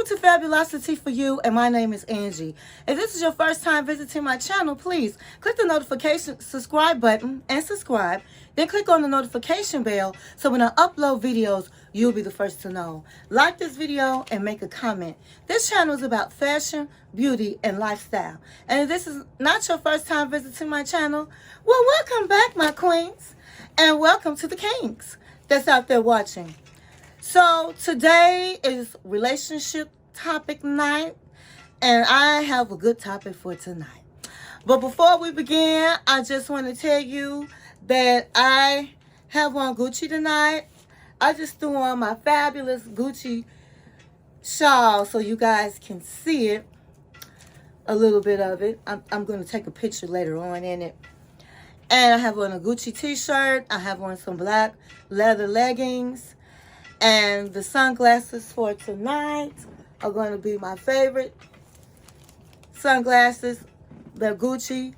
Welcome to Fabulosity for You, and my name is Angie. If this is your first time visiting my channel, please click the notification subscribe button and subscribe. Then click on the notification bell so when I upload videos, you'll be the first to know. Like this video and make a comment. This channel is about fashion, beauty, and lifestyle. And if this is not your first time visiting my channel, well, welcome back, my queens, and welcome to the kings that's out there watching. So today is relationship topic night, and I have a good topic for tonight. But before we begin, I just want to tell you that I have on Gucci tonight. I just threw on my fabulous Gucci shawl so you guys can see it, a little bit of it. I'm going to take a picture later on in it. And I have on a Gucci t-shirt. I have on some black leather leggings. And the sunglasses for tonight are going to be my favorite sunglasses. They're Gucci.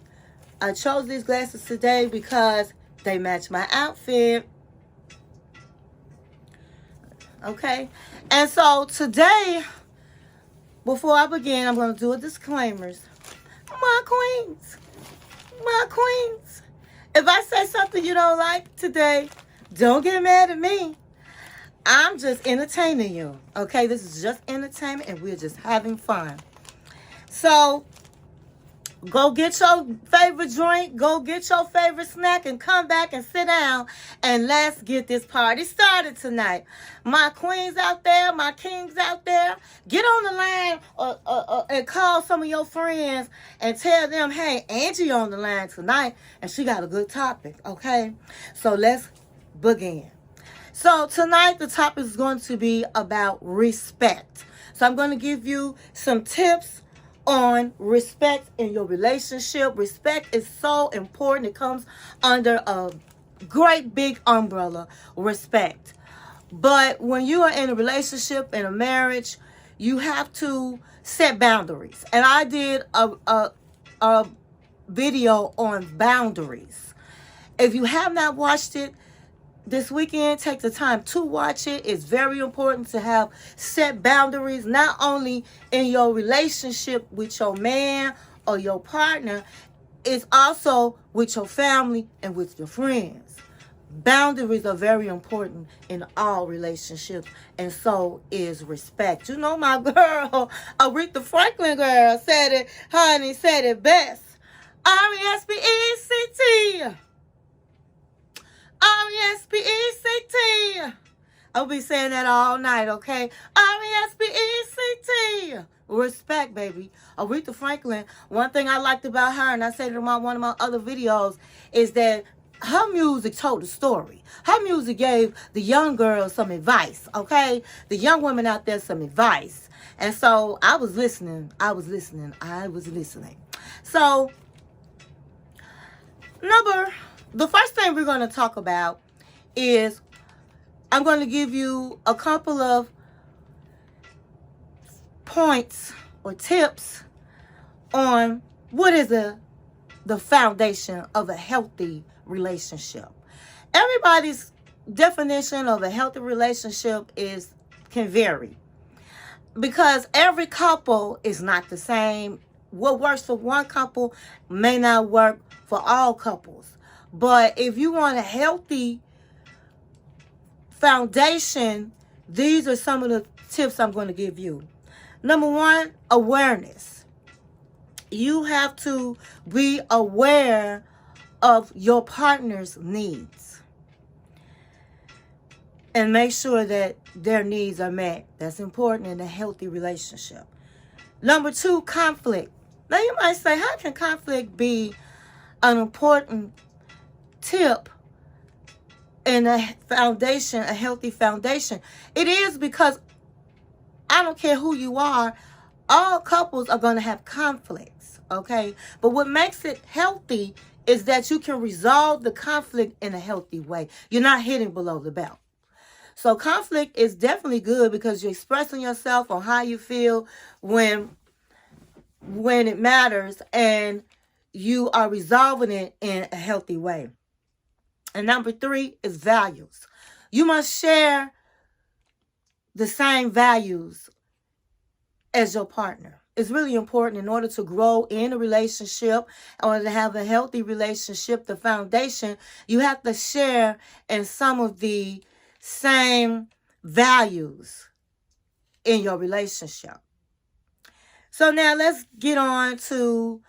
I chose these glasses today because they match my outfit. Okay? And so today, before I begin, I'm going to do a disclaimers. My queens. My queens. If I say something you don't like today, don't get mad at me. I'm just entertaining you, okay? This is just entertainment, and we're just having fun. So, go get your favorite drink, go get your favorite snack, and come back and sit down, and let's get this party started tonight. My queens out there, my kings out there, get on the line and call some of your friends and tell them, hey, Angie on the line tonight, and she got a good topic, okay? So, let's begin. So tonight the topic is going to be about respect. So I'm going to give you some tips on respect in your relationship. Respect is so important. It comes under a great big umbrella, respect. But when you are in a relationship, in a marriage, you have to set boundaries. And I did a video on boundaries. If you have not watched it, this weekend, take the time to watch it. It's very important to have set boundaries, not only in your relationship with your man or your partner, it's also with your family and with your friends. Boundaries are very important in all relationships, and so is respect. You know, my girl, Aretha Franklin girl, said it, honey, said it best. R-E-S-P-E-C-T. R-E-S-P-E-C-T. I'll be saying that all night, okay? R-E-S-P-E-C-T. Respect, baby. Aretha Franklin, one thing I liked about her, and I said it in one of my other videos, is that her music told a story. Her music gave the young girls some advice, okay? The young women out there some advice. And so I was listening. So, the first thing we're going to talk about is I'm going to give you a couple of points or tips on what is the foundation of a healthy relationship. Everybody's definition of a healthy relationship can vary because every couple is not the same. What works for one couple may not work for all couples. But if you want a healthy foundation, these are some of the tips I'm going to give you. Number one, awareness. You have to be aware of your partner's needs and make sure that their needs are met. That's important in a healthy relationship. Number two, conflict. Now you might say, how can conflict be an important tip in a foundation, a healthy foundation? It is because I don't care who you are, all couples are going to have conflicts, okay? But what makes it healthy is that you can resolve the conflict in a healthy way. You're not hitting below the belt. So conflict is definitely good because you're expressing yourself on how you feel when it matters, and you are resolving it in a healthy way. And number three is values. You must share the same values as your partner. It's really important in order to grow in a relationship, in order to have a healthy relationship, the foundation, you have to share in some of the same values in your relationship. So now let's get on to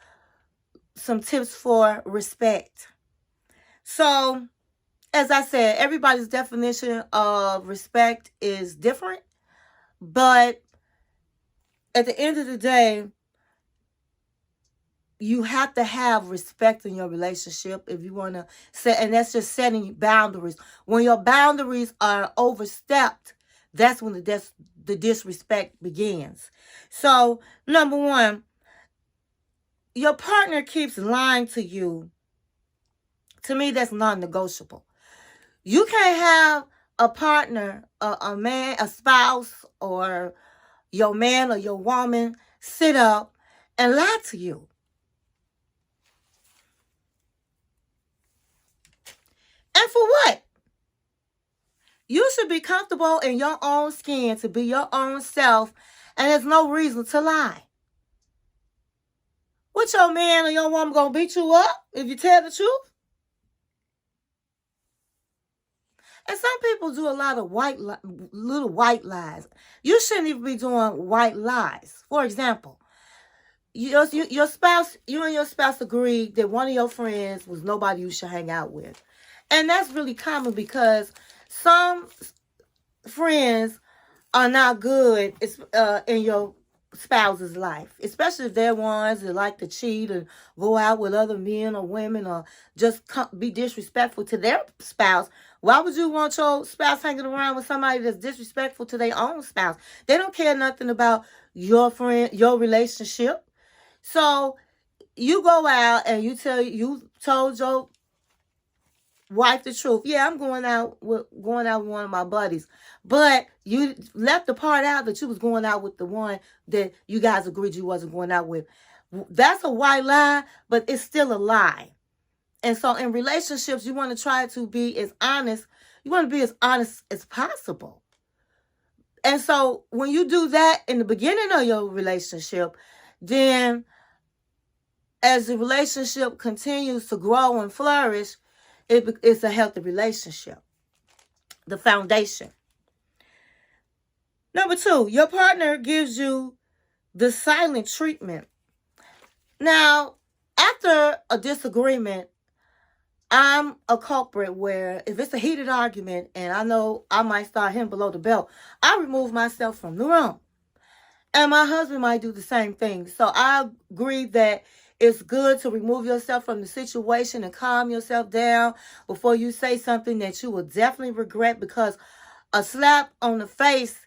some tips for respect. So, as I said, everybody's definition of respect is different, but at the end of the day, you have to have respect in your relationship if you want to set, and that's just setting boundaries. When your boundaries are overstepped, that's when the disrespect begins. So, number one, your partner keeps lying to you. To me, that's non-negotiable. You can't have a partner, a man, a spouse, or your man or your woman sit up and lie to you. And for what? You should be comfortable in your own skin to be your own self, and there's no reason to lie. What, your man or your woman gonna beat you up if you tell the truth? And some people do a lot of little white lies. You shouldn't even be doing white lies. For example, your spouse, you and your spouse agreed that one of your friends was nobody you should hang out with. And that's really common because some friends are not good in your spouse's life, especially if they're ones that like to cheat and go out with other men or women, or just be disrespectful to their spouse. Why would you want your spouse hanging around with somebody that's disrespectful to their own spouse? They don't care nothing about your your relationship. So you go out and you told your wife the truth. Yeah, I'm going out with one of my buddies. But you left the part out that you was going out with the one that you guys agreed you wasn't going out with. That's a white lie, but it's still a lie. And so in relationships, you want to try to be as honest. You want to be as honest as possible. And so when you do that in the beginning of your relationship, then as the relationship continues to grow and flourish, it's a healthy relationship. The foundation. Number two, your partner gives you the silent treatment. Now, after a disagreement, I'm a culprit where if it's a heated argument and I know I might start hitting below the belt, I remove myself from the room. And my husband might do the same thing. So I agree that it's good to remove yourself from the situation and calm yourself down before you say something that you will definitely regret, because a slap on the face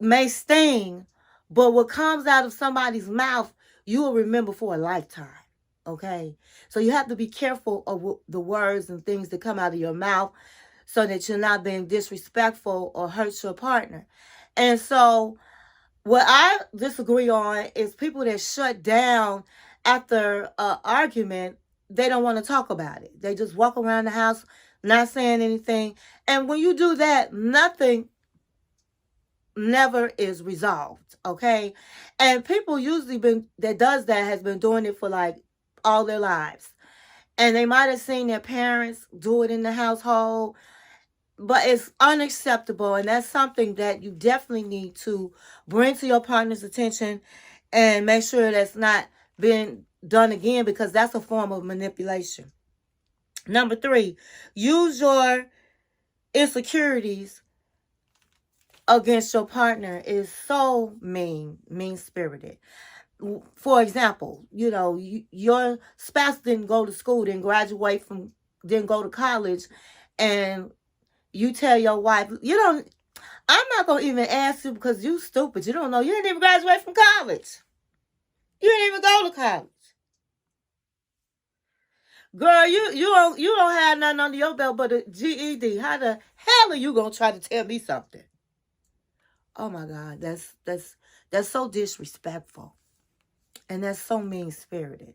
may sting, but what comes out of somebody's mouth, you will remember for a lifetime. Okay? So you have to be careful of the words and things that come out of your mouth so that you're not being disrespectful or hurt your partner. And so what I disagree on is people that shut down after an argument. They don't want to talk about it. They just walk around the house not saying anything. And when you do that, nothing never is resolved, okay? And people usually has been doing it for like all their lives. And they might have seen their parents do it in the household, but it's unacceptable, and that's something that you definitely need to bring to your partner's attention and make sure that's not being done again, because that's a form of manipulation. Number three, use your insecurities against your partner is so mean-spirited. For example, your spouse didn't go to school, didn't go to college, and you tell your wife, I'm not going to even ask you because you stupid. You don't know. You didn't even graduate from college. You didn't even go to college. Girl, you don't have nothing under your belt but a GED. How the hell are you going to try to tell me something? Oh my God, that's so disrespectful. And that's so mean-spirited.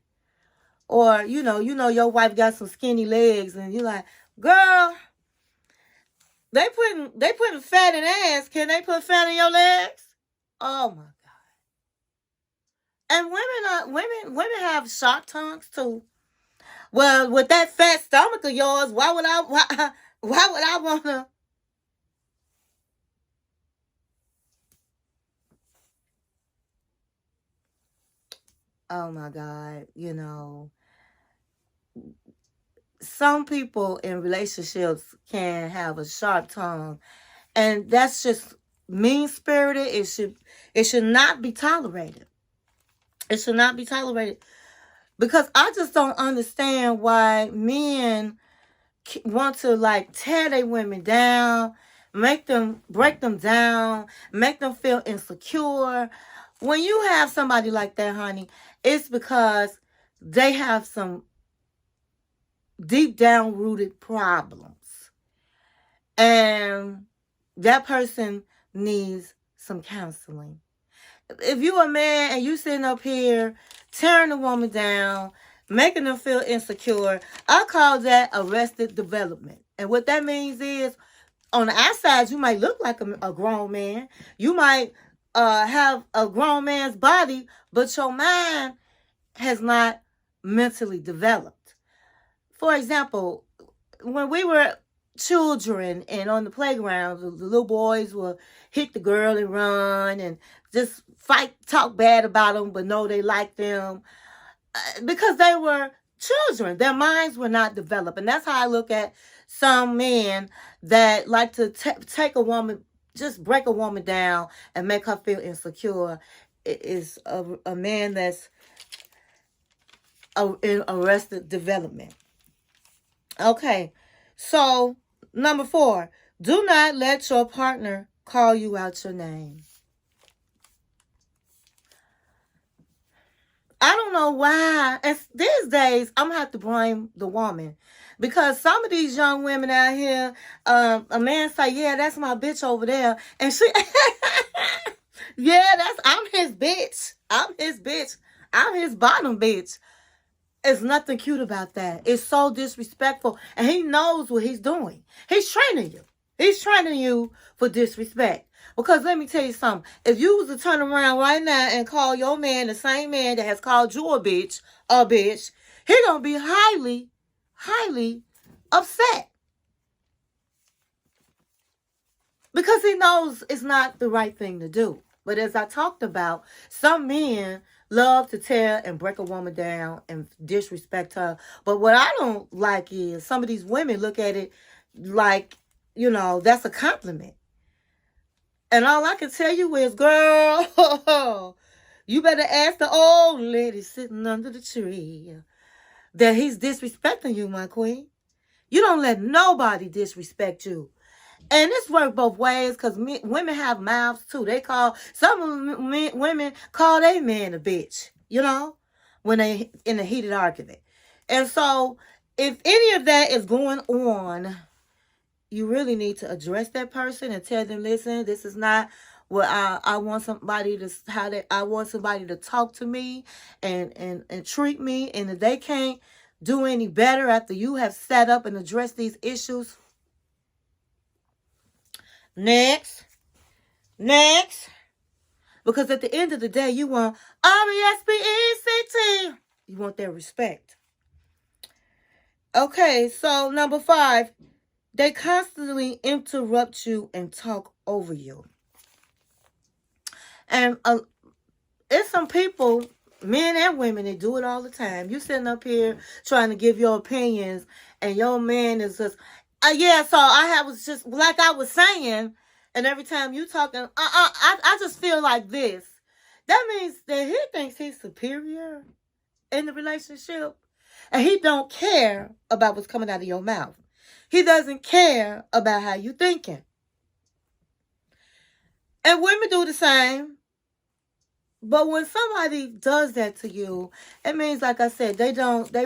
Or, your wife got some skinny legs and you're like, girl, they putting fat in ass. Can they put fat in your legs? Oh my God. And women have sharp tongues too. Well, with that fat stomach of yours, why would I wanna? Oh my God, some people in relationships can have a sharp tongue, and that's just mean spirited. It should not be tolerated. It should not be tolerated because I just don't understand why men want to like tear their women down, make them break them down, make them feel insecure. When you have somebody like that, honey, it's because they have some deep down rooted problems. And that person needs some counseling. If you a man and you sitting up here tearing a woman down, making them feel insecure, I call that arrested development. And what that means is, on the outside, you might look like a grown man. You might have a grown man's body, but your mind has not mentally developed. For example, when we were children and on the playground, the little boys will hit the girl and run and just fight, talk bad about them, but know they like them because they were children. Their minds were not developed. And that's how I look at some men that like to take a woman, just break a woman down and make her feel insecure. It is a man that's in arrested development. Okay, so number 4, do not let your partner call you out your name. I don't know why. And these days, I'm going to have to blame the woman. Because some of these young women out here, a man say, yeah, that's my bitch over there. And she, yeah, I'm his bitch. I'm his bitch. I'm his bottom bitch. There's nothing cute about that. It's so disrespectful. And he knows what he's doing. He's training you. He's training you for disrespect. Because let me tell you something. If you was to turn around right now and call your man the same man that has called you a bitch, he gonna be highly, highly upset. Because he knows it's not the right thing to do. But as I talked about, some men love to tear and break a woman down and disrespect her. But what I don't like is some of these women look at it like, that's a compliment. And all I can tell you is, girl, you better ask the old lady sitting under the tree that he's disrespecting you, my queen. You don't let nobody disrespect you. And this works both ways because women have mouths too. Some women call their man a bitch, when they in a heated argument. And so if any of that is going on, you really need to address that person and tell them, listen, this is not what I want somebody I want somebody to talk to me and treat me. And if they can't do any better after you have sat up and addressed these issues, Next. Because at the end of the day, you want RESPECT. You want their respect. Okay, so number 5, they constantly interrupt you and talk over you. And it's some people, men and women, they do it all the time. You sitting up here trying to give your opinions, and your man is just, yeah, so was just, like I was saying, and every time you talking, I just feel like this. That means that he thinks he's superior in the relationship, and he don't care about what's coming out of your mouth. He doesn't care about how you thinking. And women do the same. But when somebody does that to you, it means, like I said, they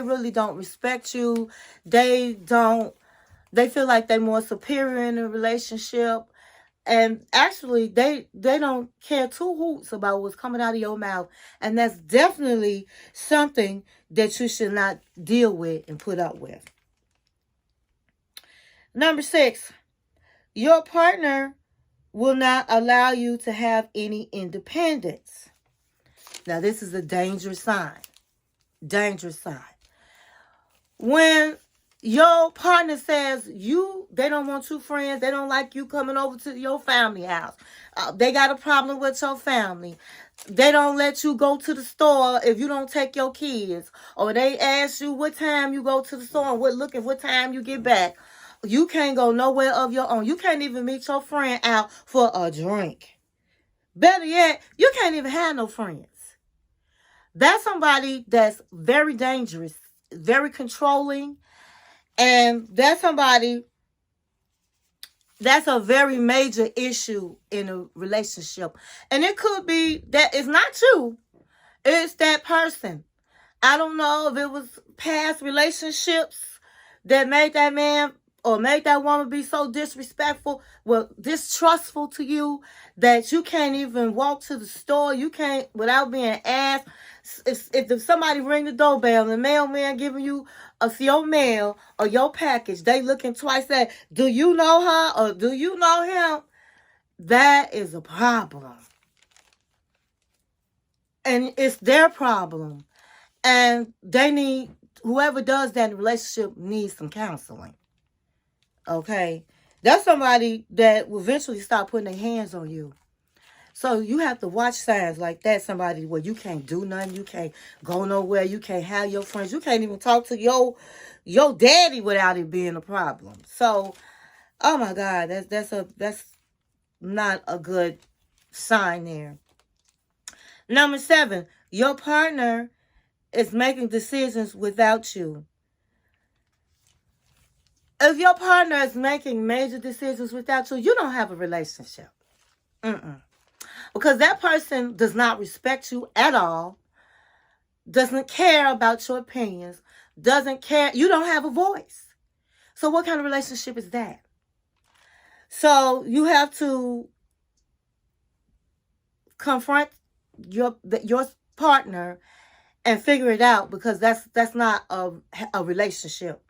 really don't respect you. They feel like they're more superior in a relationship. And actually, they don't care two hoots about what's coming out of your mouth. And that's definitely something that you should not deal with and put up with. Number 6, your partner will not allow you to have any independence. Now, this is a dangerous sign. Dangerous sign. When your partner says they don't want you friends, they don't like you coming over to your family house, they got a problem with your family, they don't let you go to the store if you don't take your kids, or they ask you what time you go to the store and what time you get back, you can't go nowhere of your own. You can't even meet your friend out for a drink. Better yet, you can't even have no friends. That's somebody that's very dangerous, very controlling, and that's a very major issue in a relationship. And it could be that it's not you, it's that person. I don't know if it was past relationships that made that man or made that woman be so distrustful to you that you can't even walk to the store. You can't without being asked. If somebody ring the doorbell and the mailman giving you your mail or your package, they looking twice at, do you know her or do you know him? That is a problem. And it's their problem. And whoever does that in a relationship needs some counseling. Okay? That's somebody that will eventually start putting their hands on you. So you have to watch signs like that. Somebody where you can't do nothing, you can't go nowhere, you can't have your friends, you can't even talk to your daddy without it being a problem. So, oh my God, that's not a good sign there. Number 7, your partner is making decisions without you. If your partner is making major decisions without you, you don't have a relationship. Because that person does not respect you at all, doesn't care about your opinions, doesn't care. You don't have a voice. So what kind of relationship is that? So you have to confront your partner and figure it out, because that's not a relationship.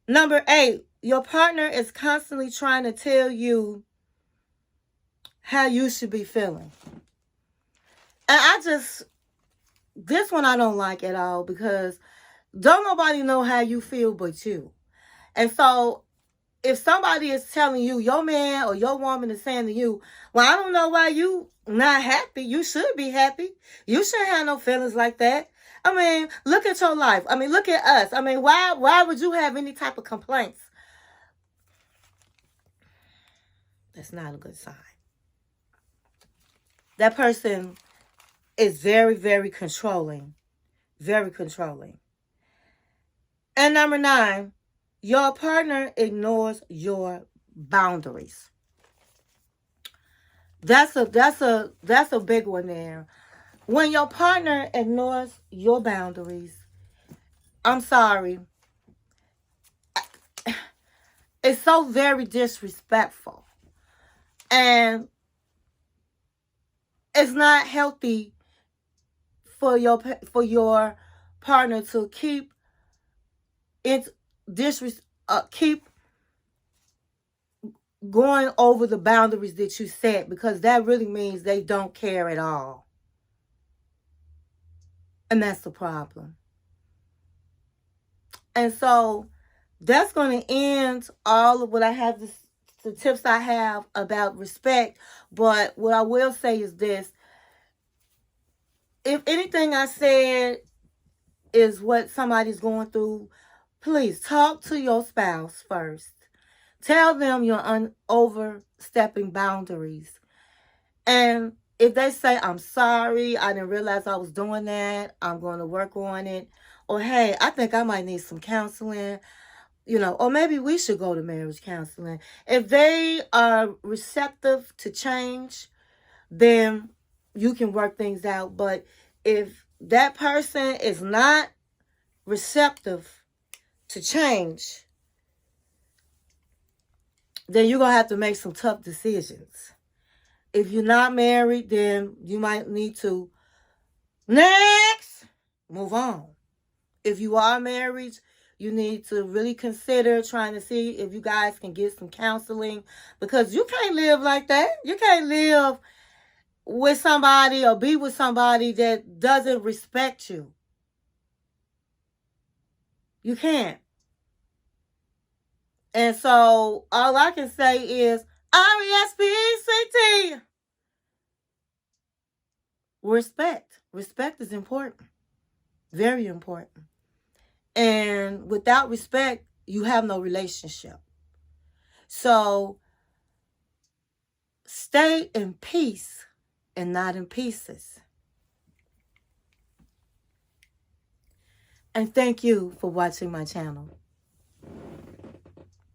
Number 8, your partner is constantly trying to tell you how you should be feeling. And this one I don't like at all, because don't nobody know how you feel but you. And so if somebody is telling you, your man or your woman is saying to you, well, I don't know why you not happy. You should be happy. You shouldn't have no feelings like that. I mean, look at your life. I mean, look at us. I mean, why would you have any type of complaints? That's not a good sign. That person is very, very controlling. Very controlling. And number 9, your partner ignores your boundaries. That's a big one there. When your partner ignores your boundaries, I'm sorry, it's so very disrespectful. And it's not healthy for your partner to keep keep going over the boundaries that you set, because that really means they don't care at all. And that's the problem. And so that's going to end all of what I have, the tips I have about respect. But what I will say is this: if anything I said is what somebody's going through, please talk to your spouse first. Tell them you're overstepping boundaries. And if they say, I'm sorry, I didn't realize I was doing that, I'm going to work on it, or hey, I think I might need some counseling, or maybe we should go to marriage counseling. If they are receptive to change, then you can work things out. But if that person is not receptive to change, then you're going to have to make some tough decisions. If you're not married, then you might need to move on. If you are married, You need to really consider trying to see if you guys can get some counseling, because you can't live like that. You can't live with somebody or be with somebody that doesn't respect you. You can't. And so all I can say is RESPECT. Respect. Respect is important. Very important. And without respect, you have no relationship. So stay in peace and not in pieces. And thank you for watching my channel.